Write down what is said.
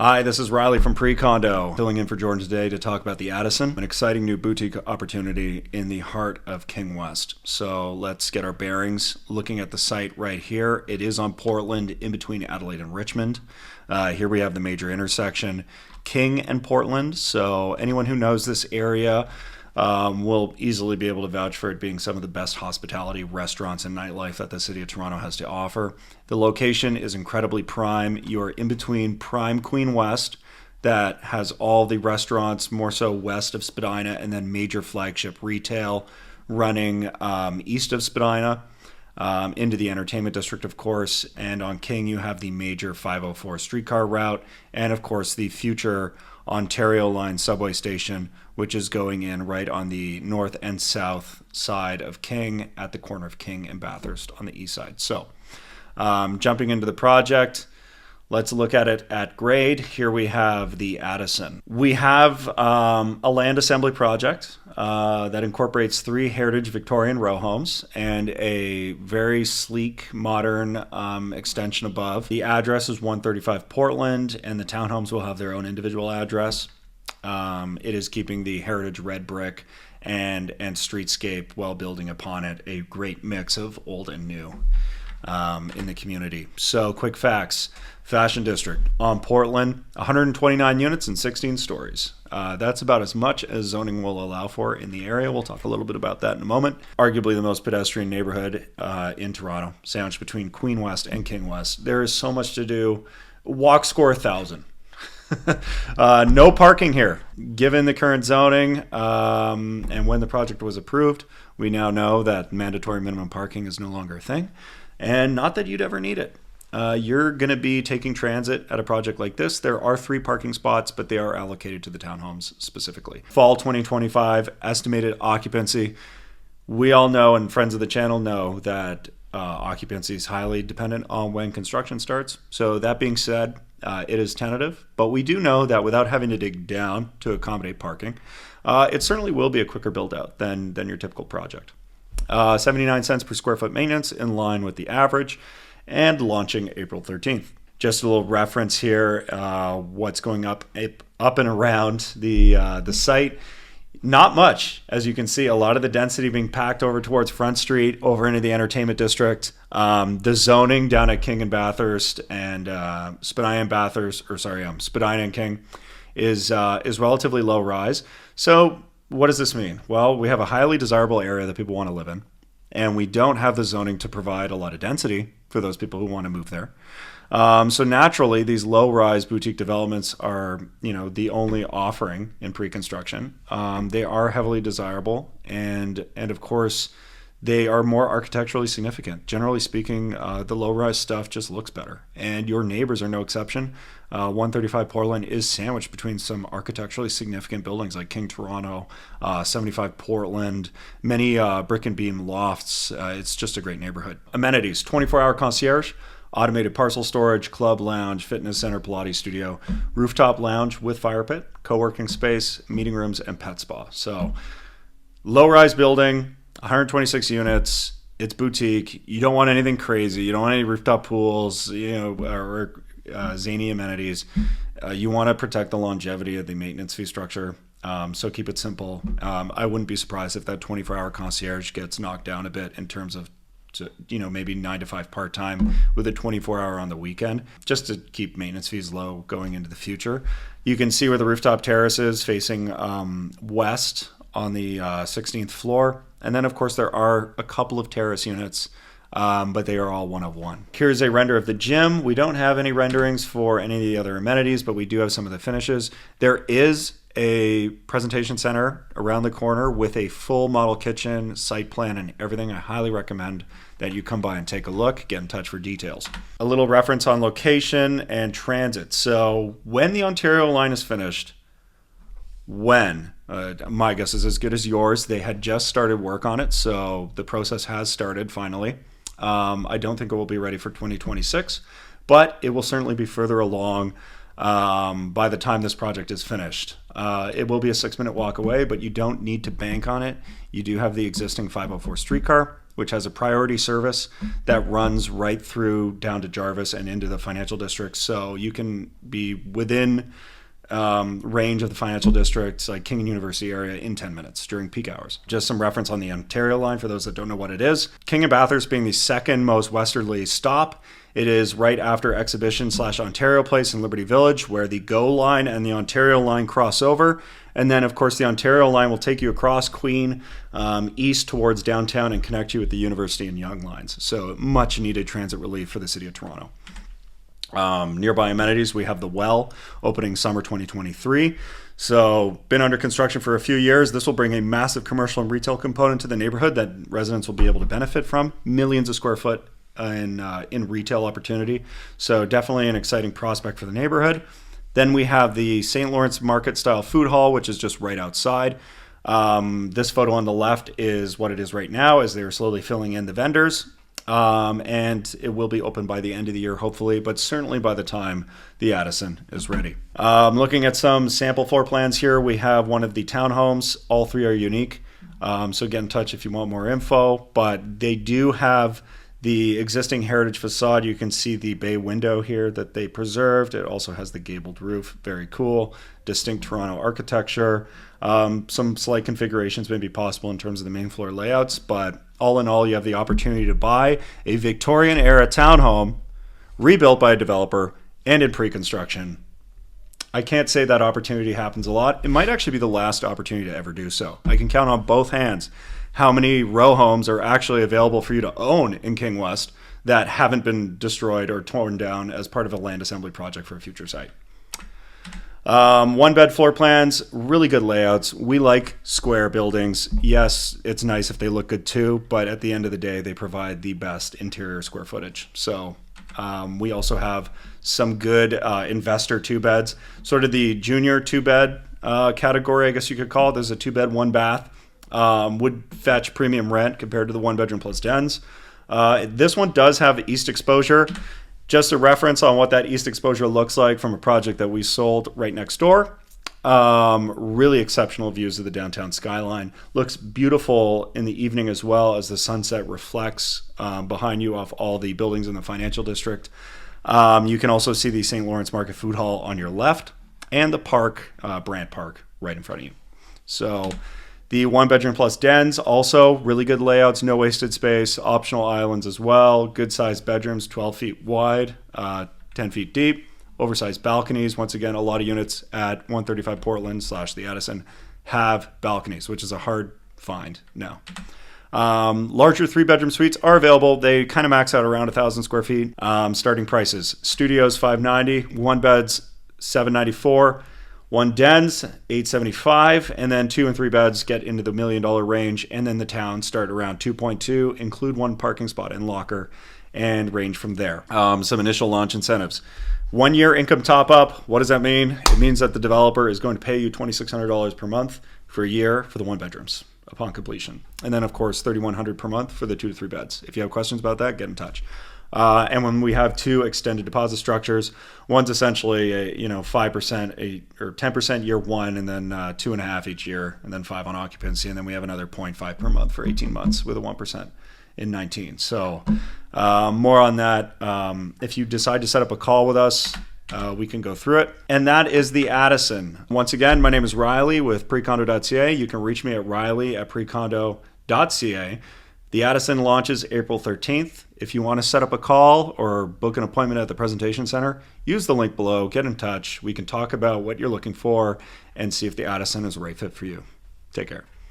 Hi, this is Riley from Pre-Condo, filling in for Jordan today to talk about the Addison, an exciting new boutique opportunity in the heart of King West. So let's get our bearings. Looking at the site right here, it is on Portland, in between Adelaide and Richmond. Here we have the major intersection, King and Portland. So anyone who knows this area will easily be able to vouch for it being some of the best hospitality, restaurants, and nightlife that the city of Toronto has to offer. The location is incredibly prime. You are in between prime Queen West, that has all the restaurants more so west of Spadina, and then major flagship retail running east of Spadina. Into the entertainment district, of course, and on King you have the major 504 streetcar route, and of course the future Ontario Line subway station, which is going in right on the north and south side of King at the corner of King and Bathurst on the east side. So jumping into the project, let's look at it at grade. Here we have the Addison. We have a land assembly project that incorporates 3 heritage Victorian row homes and a very sleek, modern extension above. The address is 135 Portland, and the townhomes will have their own individual address. It is keeping the heritage red brick and streetscape while building upon it a great mix of old and new in the community. So quick facts. Fashion district on Portland, 129 units and 16 stories. That's about as much as zoning will allow for in the area. We'll talk a little bit about that in a moment. Arguably the most pedestrian neighborhood in Toronto, sandwiched between Queen West and King West. There is so much to do. Walk score 1,000. No parking here. Given the current zoning and when the project was approved, we now know that mandatory minimum parking is no longer a thing. And not that you'd ever need it. You're going to be taking transit at a project like this. There are 3 parking spots, but they are allocated to the townhomes specifically. Fall 2025 estimated occupancy. We all know, and friends of the channel know, that occupancy is highly dependent on when construction starts. So that being said, it is tentative, but we do know that without having to dig down to accommodate parking, it certainly will be a quicker build out than your typical project. 79 cents per square foot maintenance, in line with the average, and launching April 13th. Just a little reference here, what's going up and around the site. Not much, as you can see. A lot of the density being packed over towards Front Street, over into the entertainment district. The zoning down at King and Bathurst and Spadina and King is relatively low rise. So what does this mean? Well, we have a highly desirable area that people want to live in, and we don't have the zoning to provide a lot of density for those people who want to move there. So naturally, these low-rise boutique developments are, the only offering in pre-construction. They are heavily desirable, and of course, they are more architecturally significant. Generally speaking, the low-rise stuff just looks better, and your neighbors are no exception. 135 Portland is sandwiched between some architecturally significant buildings like King Toronto, 75 Portland, many brick and beam lofts. It's just a great neighborhood. Amenities: 24-hour concierge, automated parcel storage, club lounge, fitness center, Pilates studio, rooftop lounge with fire pit, co-working space, meeting rooms, and pet spa. So low-rise building, 126 units. It's boutique. You don't want anything crazy. You don't want any rooftop pools, or zany amenities. You want to protect the longevity of the maintenance fee structure. So keep it simple. I wouldn't be surprised if that 24-hour concierge gets knocked down a bit in terms of, maybe 9 to 5 part-time with a 24-hour on the weekend, just to keep maintenance fees low going into the future. You can see where the rooftop terrace is, facing west on the 16th floor. And then, of course, there are a couple of terrace units, but they are all one of one. Here's a render of the gym. We don't have any renderings for any of the other amenities, but we do have some of the finishes. There is a presentation center around the corner with a full model kitchen, site plan, and everything. I highly recommend that you come by and take a look, get in touch for details. A little reference on location and transit. So when the Ontario line is finished, my guess is as good as yours. They had just started work on it, so the process has started finally. I don't think it will be ready for 2026, but it will certainly be further along by the time this project is finished. It will be a 6-minute walk away, but you don't need to bank on it. You do have the existing 504 streetcar, which has a priority service that runs right through down to Jarvis and into the financial district. So you can be within range of the financial districts like King and University area in 10 minutes during peak hours. Just some reference on the Ontario line for those that don't know what it is. King and Bathurst being the second most westerly stop. It is right after Exhibition/Ontario Place in Liberty Village, where the GO line and the Ontario line cross over. And then, of course, the Ontario line will take you across Queen, east towards downtown and connect you with the University and Yonge lines. So much needed transit relief for the City of Toronto. Nearby amenities, we have the Well, opening summer 2023. So been under construction for a few years. This will bring a massive commercial and retail component to the neighborhood that residents will be able to benefit from. Millions of square foot in retail opportunity. So definitely an exciting prospect for the neighborhood. Then we have the St. Lawrence Market style food hall, which is just right outside. This photo on the left is what it is right now as they're slowly filling in the vendors. And it will be open by the end of the year, hopefully, but certainly by the time the Addison is ready. Looking at some sample floor plans here, we have one of the townhomes. All three are unique. So get in touch if you want more info, but they do have the existing heritage facade. You can see the bay window here that they preserved. It also has the gabled roof. Very cool. Distinct Toronto architecture. Some slight configurations may be possible in terms of the main floor layouts, but all in all, you have the opportunity to buy a Victorian-era townhome rebuilt by a developer and in pre-construction. I can't say that opportunity happens a lot. It might actually be the last opportunity to ever do so. I can count on both hands how many row homes are actually available for you to own in King West that haven't been destroyed or torn down as part of a land assembly project for a future site. One bed floor plans, really good layouts. We like square buildings. Yes, it's nice if they look good too, but at the end of the day, they provide the best interior square footage. So we also have some good investor two beds, sort of the junior two bed category, I guess you could call it. There's a 2-bed, 1-bath. Would fetch premium rent compared to the 1-bedroom plus dens. This one does have east exposure. Just a reference on what that east exposure looks like from a project that we sold right next door. Really exceptional views of the downtown skyline. Looks beautiful in the evening as well as the sunset reflects behind you off all the buildings in the financial district. You can also see the St. Lawrence Market Food Hall on your left and the park, Brant Park, right in front of you. So the 1-bedroom plus dens, also really good layouts, no wasted space, optional islands as well, good sized bedrooms, 12 feet wide, 10 feet deep, oversized balconies. Once again, a lot of units at 135 Portland / the Addison have balconies, which is a hard find now. Larger 3-bedroom suites are available. They kind of max out around 1,000 square feet. Starting prices, studios $590, 1-beds $794. 1 dens, $875, and then 2 and 3 beds get into the $1 million range, and then the towns start around 2.2, include 1 parking spot and locker, and range from there. Some initial launch incentives. 1-year income top up. What does that mean? It means that the developer is going to pay you $2,600 per month for a year for the 1 bedrooms upon completion. And then, of course, $3,100 per month for the 2 to 3 beds. If you have questions about that, get in touch. And when we have 2 extended deposit structures, one's essentially a 5% or 10% year 1, and then 2.5% each year, and then 5 on occupancy, and then we have another 0.5 per month for 18 months with a 1% in 19. So more on that. If you decide to set up a call with us, we can go through it. And that is the Addison. Once again, my name is Riley with precondo.ca. You can reach me at riley@precondo.ca. The Addison launches April 13th. If you want to set up a call or book an appointment at the presentation center, use the link below, get in touch. We can talk about what you're looking for and see if the Addison is the right fit for you. Take care.